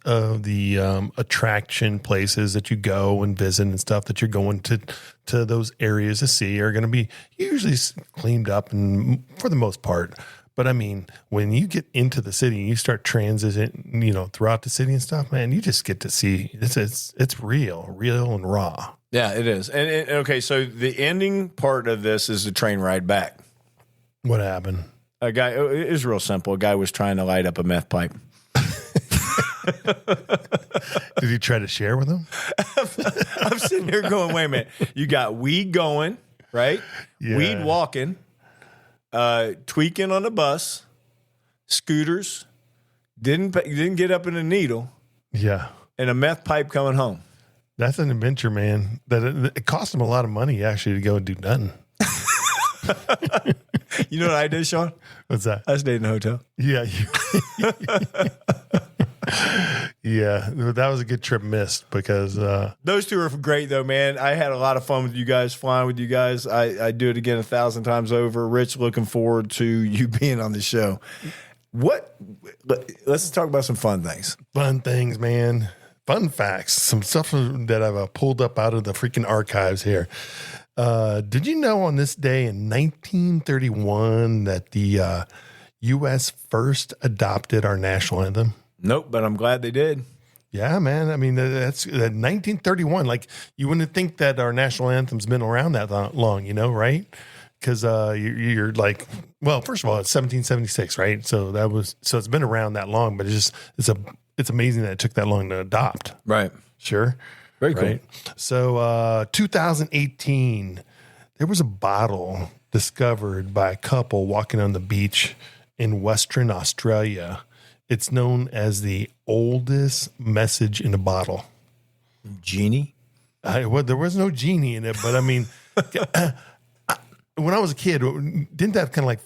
of the attraction places that you go and visit and stuff that you're going to those areas to see are going to be usually cleaned up and for the most part. But I mean, when you get into the city and you start transiting, throughout the city and stuff, man, you just get to see it's real and raw. Yeah, it is. And okay, so the ending part of this is the train ride back. What happened? A guy, it was real simple. A guy was trying to light up a meth pipe. Did you try to share with him? I'm sitting here going, wait a minute. You got weed going, right? Yeah. Weed walking, tweaking on the bus, scooters, didn't get up in a needle, Yeah. and a meth pipe coming home. That's an adventure, man. That it cost him a lot of money actually to go and do nothing. You know what I did, Sean? What's that? I stayed in a hotel. Yeah. Yeah. That was a good trip missed because Those two are great, though, man. I had a lot of fun with you guys, flying with you guys. I do it again 1,000 times over. Rich, looking forward to you being on the show. Let's talk about some fun things. fun things, man. Fun facts. Some stuff that I've pulled up out of the freaking archives here. Did you know on this day in 1931 that the U.S. first adopted our national anthem? Nope, but I'm glad they did. Yeah, man. I mean, that's 1931. Like, you wouldn't think that our national anthem's been around that long, right? Because you're like, well, first of all, it's 1776, right? So it's been around that long, but it's amazing that it took that long to adopt. Right. Sure. Very cool. Right. So 2018, there was a bottle discovered by a couple walking on the beach in Western Australia. It's known as the oldest message in a bottle. Genie? There was no genie in it, but I mean, when I was a kid, didn't that kind of like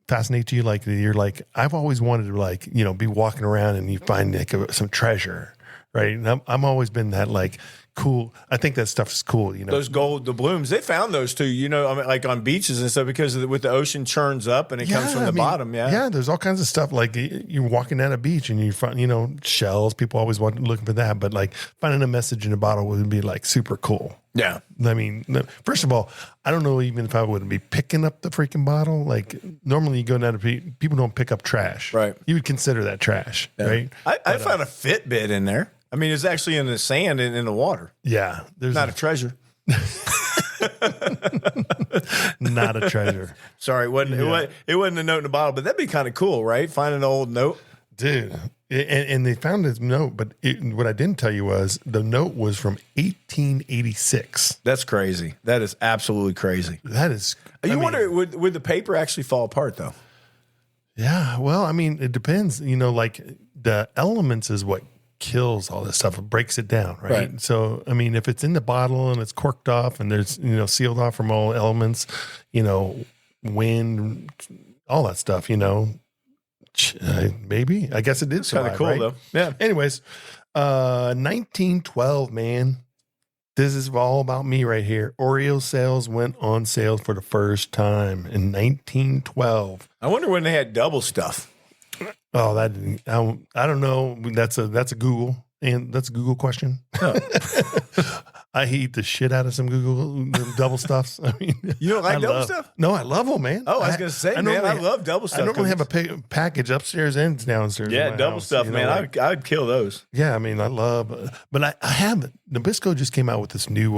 fascinate you? Like, you're like, I've always wanted to be walking around and you find like some treasure. Right. And I'm always been that like cool. I think that stuff is cool. Those gold doubloons, they found those too, I mean, like on beaches and stuff, because with the ocean churns up and it comes from the bottom. Yeah. Yeah. There's all kinds of stuff. Like, you're walking down a beach and you find, shells. People always looking for that. But like finding a message in a bottle would be like super cool. Yeah. I mean, first of all, I don't know even if I would be picking up the freaking bottle. Like, normally you go down to people don't pick up trash. Right. You would consider that trash. Yeah. Right. I found a Fitbit in there. I mean, it's actually in the sand and in the water. Yeah. There's not a treasure. Not a treasure. Sorry, it wasn't a note in the bottle, but that'd be kind of cool, right? Find an old note. Dude. And they found this note, but what I didn't tell you was the note was from 1886. That's crazy. That is absolutely crazy. That is. You wonder, would the paper actually fall apart, though? Yeah. Well, I mean, it depends. Like the elements is what kills all this stuff. It breaks it down, right? So, I mean, if it's in the bottle and it's corked off and there's, sealed off from all elements, wind, all that stuff, maybe. I guess it did survive, kind of cool, right? though. Yeah. Anyways, 1912, man. This is all about me right here. Oreo sales went on sale for the first time in 1912. I wonder when they had double stuff. Oh, I don't know. That's a Google, and that's a Google question. Oh. I eat the shit out of some Google double stuffs. I mean, you don't like double stuff? No, I love them, man. Oh, I was going to say, I love double stuff. I normally have a package upstairs and downstairs. Yeah, double house, stuff, man. I'd kill those. Yeah, I mean, I love, but I have Nabisco just came out with this new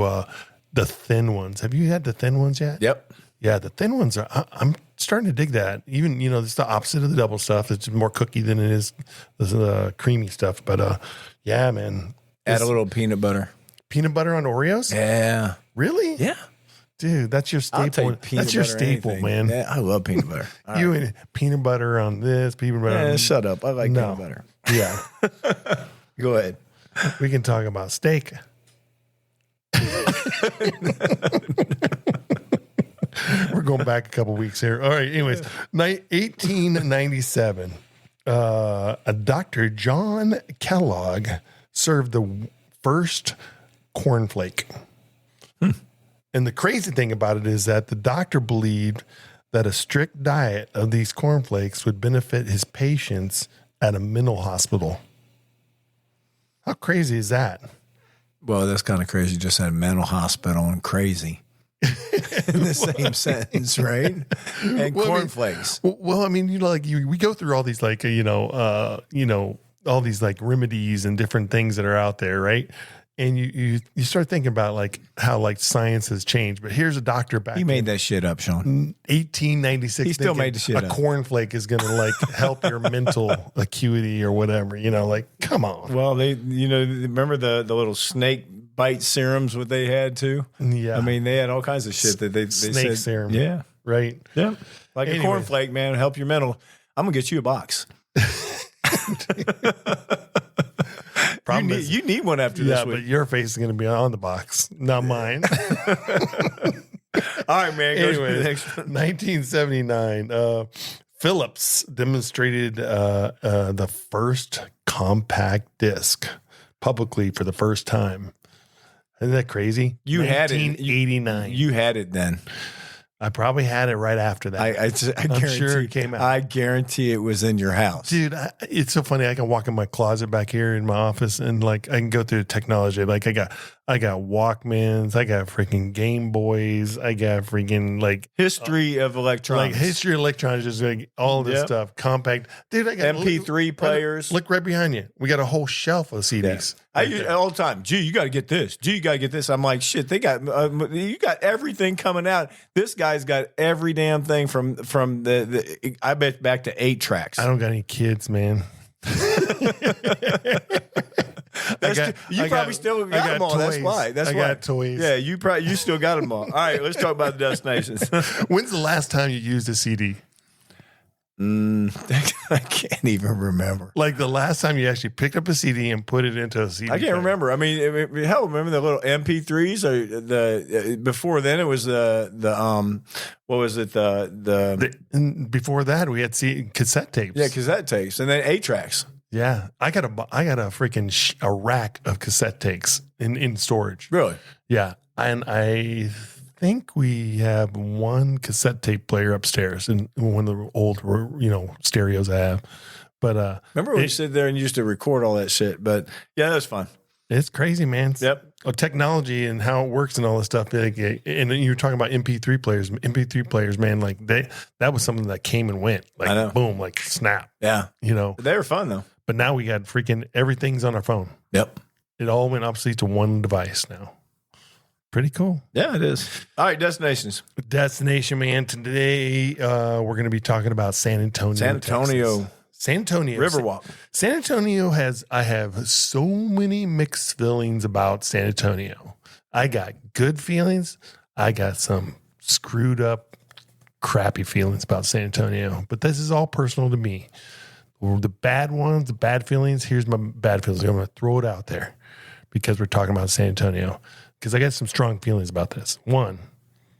the thin ones. Have you had the thin ones yet? Yep. Yeah, the thin ones are. I'm starting to dig that. Even it's the opposite of the double stuff. It's more cookie than it is the creamy stuff. But yeah, man. Add a little peanut butter. Peanut butter on Oreos? Yeah. Really? Yeah. Dude, that's your staple. That's your staple, anything. Man. Yeah, I love peanut butter. And peanut butter on this, peanut butter on shut up. I like peanut butter. Yeah. Go ahead. We can talk about steak. We're going back a couple weeks here. All right. Anyways, 1897, a Dr. John Kellogg served the first cornflake. And the crazy thing about it is that the doctor believed that a strict diet of these cornflakes would benefit his patients at a mental hospital. How crazy is that? Well, that's kind of crazy. Just said mental hospital and crazy in the same sentence, right? And cornflakes. I mean, we go through all these all these like remedies and different things that are out there, right? And you start thinking about like how like science has changed. But here's a doctor back. He made that shit up, Sean. 1896. He still made the shit up. A cornflake is going to like help your mental acuity or whatever. Like, come on. Well, they, remember the little snake bite serums what they had too? Yeah. I mean, they had all kinds of shit that they snake said. Serum. Yeah. Right. Yeah. Like a cornflake, man, help your mental. I'm gonna get you a box. You need one after this week. But your face is going to be on the box, not mine. All right, man. Anyway, 1979, Philips demonstrated the first compact disc publicly for the first time. Isn't that crazy? You had it. 1989. You had it then. I probably had it right after that. I I'm sure it came out. I guarantee it was in your house. Dude, it's so funny. I can walk in my closet back here in my office and like I can go through technology. Like I got Walkmans, I got freaking Game Boys, I got freaking like history of electronics. Like history of electronics, just like all this stuff. Compact. Dude, I got MP3 players. Look right behind you. We got a whole shelf of CDs. Yeah. I use all the time. Gee, you got to get this. Gee, you got to get this. I'm like, shit, they got you got everything coming out. This guy's got every damn thing from the I bet back to 8 tracks. I don't got any kids, man. You probably still got them all. Toys. That's why. I got toys. Yeah, you still got them all. All right, let's talk about the destinations. When's the last time you used a CD? I can't even remember. Like the last time you actually picked up a CD and put it into a CD. I can't remember. I mean, hell, remember the little MP3s or before then it was the what was it before that we had cassette tapes. Yeah, cassette tapes and then 8 tracks. Yeah, I got a freaking a rack of cassette tapes in storage. Really? Yeah, and I think we have one cassette tape player upstairs and one of the old stereos I have. But remember when you sit there and you used to record all that shit? But yeah, that's fun. It's crazy, man. Yep. Technology and how it works and all this stuff. And you were talking about MP3 players. MP3 players, man, like that was something that came and went. Like I know. Boom, like snap. Yeah. They were fun though. But now we got freaking everything's on our phone. Yep. It all went obviously to one device now. Pretty cool. Yeah, it is. All right, destinations. Destination, man. Today we're going to be talking about San Antonio. Texas. San Antonio. Riverwalk. San Antonio I have so many mixed feelings about San Antonio. I got good feelings. I got some screwed up, crappy feelings about San Antonio. But this is all personal to me. The bad ones, the bad feelings, here's my bad feelings. I'm going to throw it out there because we're talking about San Antonio. Because I got some strong feelings about this. One,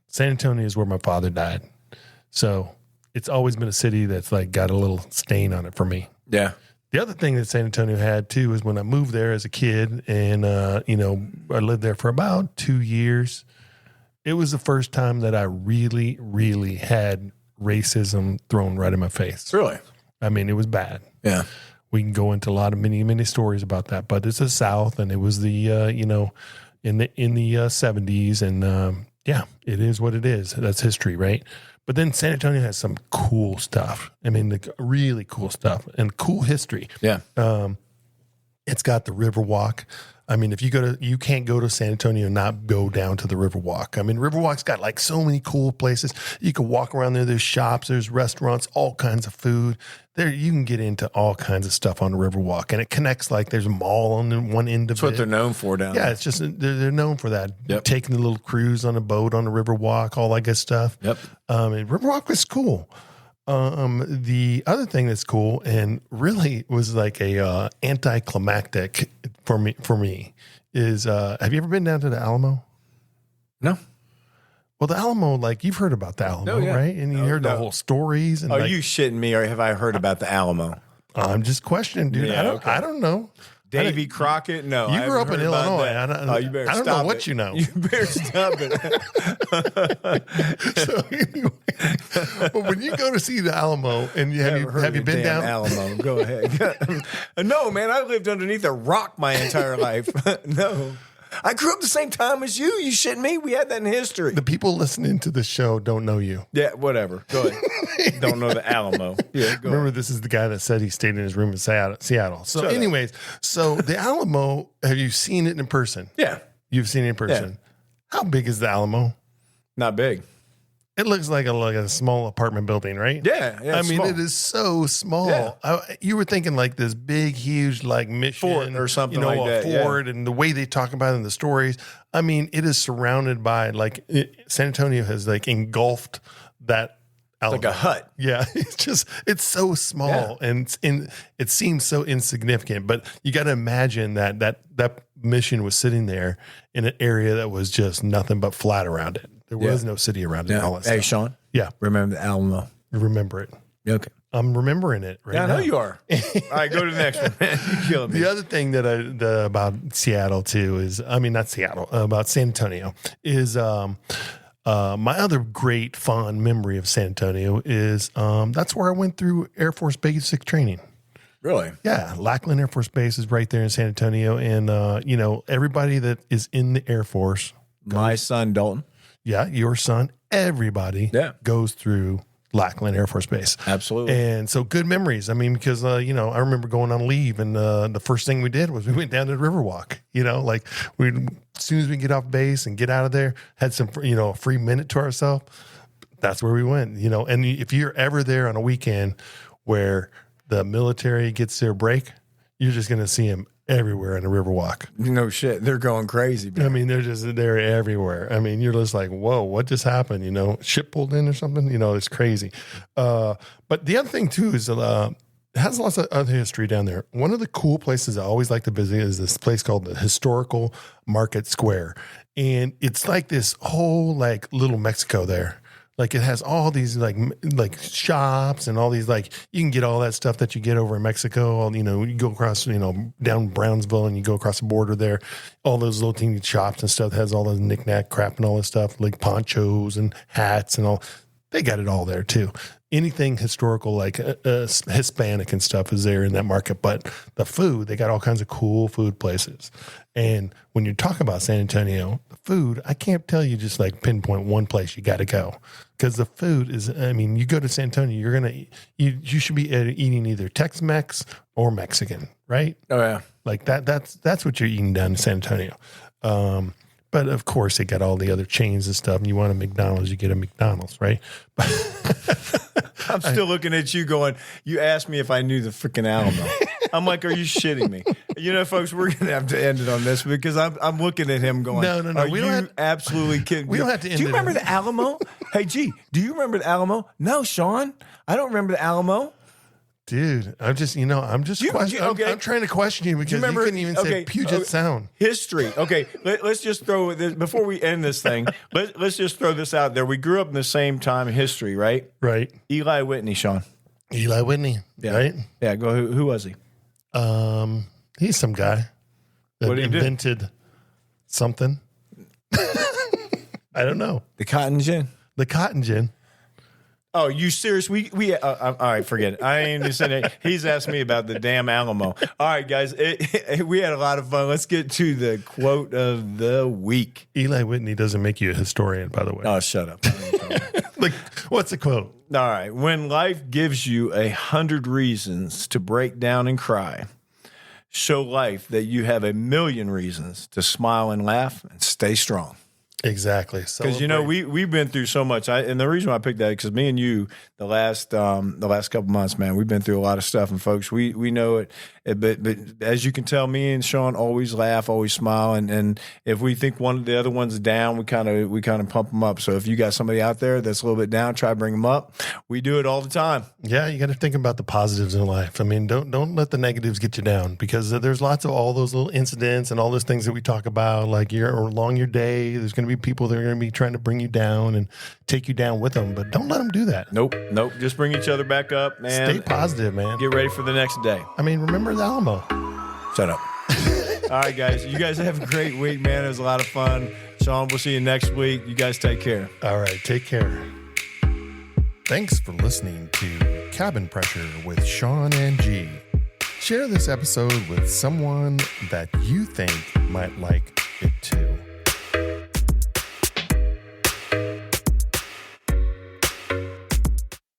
San Antonio is where my father died. So it's always been a city that's like got a little stain on it for me. Yeah. The other thing that San Antonio had too is when I moved there as a kid and, I lived there for about 2 years. It was the first time that I really, really had racism thrown right in my face. Really? I mean, it was bad. Yeah. We can go into many, many stories about that, but it's the South and it was the, in the 70s. And it is what it is. That's history, right? But then San Antonio has some cool stuff. I mean, really cool stuff and cool history. Yeah. It's got the Riverwalk. I mean, if you can't go to San Antonio and not go down to the Riverwalk. I mean, Riverwalk's got like so many cool places. You can walk around there. There's shops, there's restaurants, all kinds of food. There, you can get into all kinds of stuff on the Riverwalk, and it connects like there's a mall on one end of it. That's what they're known for down there. Yeah, it's just they're known for that. Yep. Taking the little cruise on a boat on the Riverwalk, all that good stuff. Yep. And Riverwalk was cool. The other thing that's cool and really was like a anticlimactic for me is have you ever been down to the Alamo? No. Well, the Alamo, like you've heard about the Alamo, right? And you heard the whole stories. And Are you shitting me, or have I heard about the Alamo? I'm just questioning, dude. Yeah, I don't know. Davy Crockett? No. You I grew up haven't in heard about Illinois. that. You better I don't stop know what it. you know. You better stop it. So anyway, but when you go to see the Alamo, and have you been down Alamo? Go ahead. No, man, I lived underneath a rock my entire life. No. I grew up the same time as you. You shitting me? We had that in history. The people listening to the show don't know you. Yeah, whatever. Go ahead. Don't know the Alamo. Yeah, go Remember, ahead. this is the guy that said he stayed in his room in Seattle. So, anyways, so the Alamo, have you seen it in person? Yeah. You've seen it in person. Yeah. How big is the Alamo? Not big. It looks like a small apartment building, right? Yeah. I mean, it is so small. Yeah. You were thinking like this big, huge, like mission Fort or something like a that, fort, and the way they talk about it in the stories. I mean, it is surrounded by San Antonio has like engulfed that. Like a hut. Yeah, it's so small and it seems so insignificant. But you got to imagine that mission was sitting there in an area that was just nothing but flat around it. There was no city around it. And all that Hey, stuff. Sean. Yeah, Remember the Alamo? remember it. Okay. I'm remembering it right Yeah, I now. know you are. All right, go to the next one, man. You're killing me. The other thing that about Seattle too is, I mean, not Seattle, about San Antonio is my other great fond memory of San Antonio is that's where I went through Air Force basic training. Really? Yeah, Lackland Air Force Base is right there in San Antonio, and everybody that is in the Air Force, My son, Dalton. yeah, your son, everybody, goes through Lackland Air Force Base. Absolutely. And so good memories. I mean, because, I remember going on leave and the first thing we did was we went down to the Riverwalk, as soon as we get off base and get out of there, had some, a free minute to ourselves. That's where we went, and if you're ever there on a weekend where the military gets their break, you're just going to see them everywhere in the Riverwalk. No shit. They're going crazy. I mean, they're everywhere. I mean, you're just like, whoa, what just happened? Ship pulled in or something? It's crazy. But the other thing too is it has lots of other history down there. One of the cool places I always like to visit is this place called the Historical Market Square. And it's like this whole like little Mexico there. Like it has all these like shops and all these you can get all that stuff that you get over in Mexico. You go across down Brownsville and you go across the border there. All those little teeny shops and stuff has all those knick-knack crap and all this stuff like ponchos and hats and all. They got it all there too. Anything historical like Hispanic and stuff is there in that market. But the food, they got all kinds of cool food places. And when you talk about San Antonio, the food, I can't tell you just like pinpoint one place you got to go. Because the food is, you go to San Antonio, you should be eating either Tex-Mex or Mexican, right? Oh, yeah. Like that's what you're eating down in San Antonio. But of course, they got all the other chains and stuff. And you want a McDonald's, you get a McDonald's, right? I'm still looking at you going, you asked me if I knew the freaking Alamo. I'm like, are you shitting me? Folks, we're going to have to end it on this because I'm looking at him going, No. Are you absolutely kidding? We don't have to end Do you it remember on- the Alamo? Hey, G, do you remember the Alamo? No, Sean, I don't remember the Alamo. Dude, I'm just I'm trying to question you because you couldn't even say Puget Sound. History. Okay, let's just throw this before we end this thing. Let's just throw this out there. We grew up in the same time in history, right? Right. Eli Whitney, Sean. Eli Whitney, right? Yeah, go. Who was he? He's some guy that What did he do? invented something. I don't know. The cotton gin. The cotton gin. Oh, you serious? We all right, forget it. I ain't even saying it. He's asked me about the damn Alamo. All right, guys, we had a lot of fun. Let's get to the quote of the week. Eli Whitney doesn't make you a historian, by the way. Oh, shut up. Like, what's the quote? All right. When life gives you 100 reasons to break down and cry, show life that you have 1,000,000 reasons to smile and laugh and stay strong. Exactly. Because we've been through so much, and the reason why I picked that because me and you the last couple months, man, we've been through a lot of stuff, and folks, we know it. But as you can tell, me and Sean always laugh, always smile, and if we think one of the other one's down, we kind of pump them up. So if you got somebody out there that's a little bit down, try to bring them up. We do it all the time. Yeah, you got to think about the positives in life. I mean, don't let the negatives get you down because there's lots of all those little incidents and all those things that we talk about. Like along your day, there's going to be people that are going to be trying to bring you down and take you down with them, but don't let them do that. Nope. Just bring each other back up, man. Stay positive, man. Get ready for the next day. I mean, remember the Alamo. Shut up. All right, guys. You guys have a great week, man. It was a lot of fun. Sean, we'll see you next week. You guys take care. All right. Take care. Thanks for listening to Cabin Pressure with Sean and G. Share this episode with someone that you think might like it too.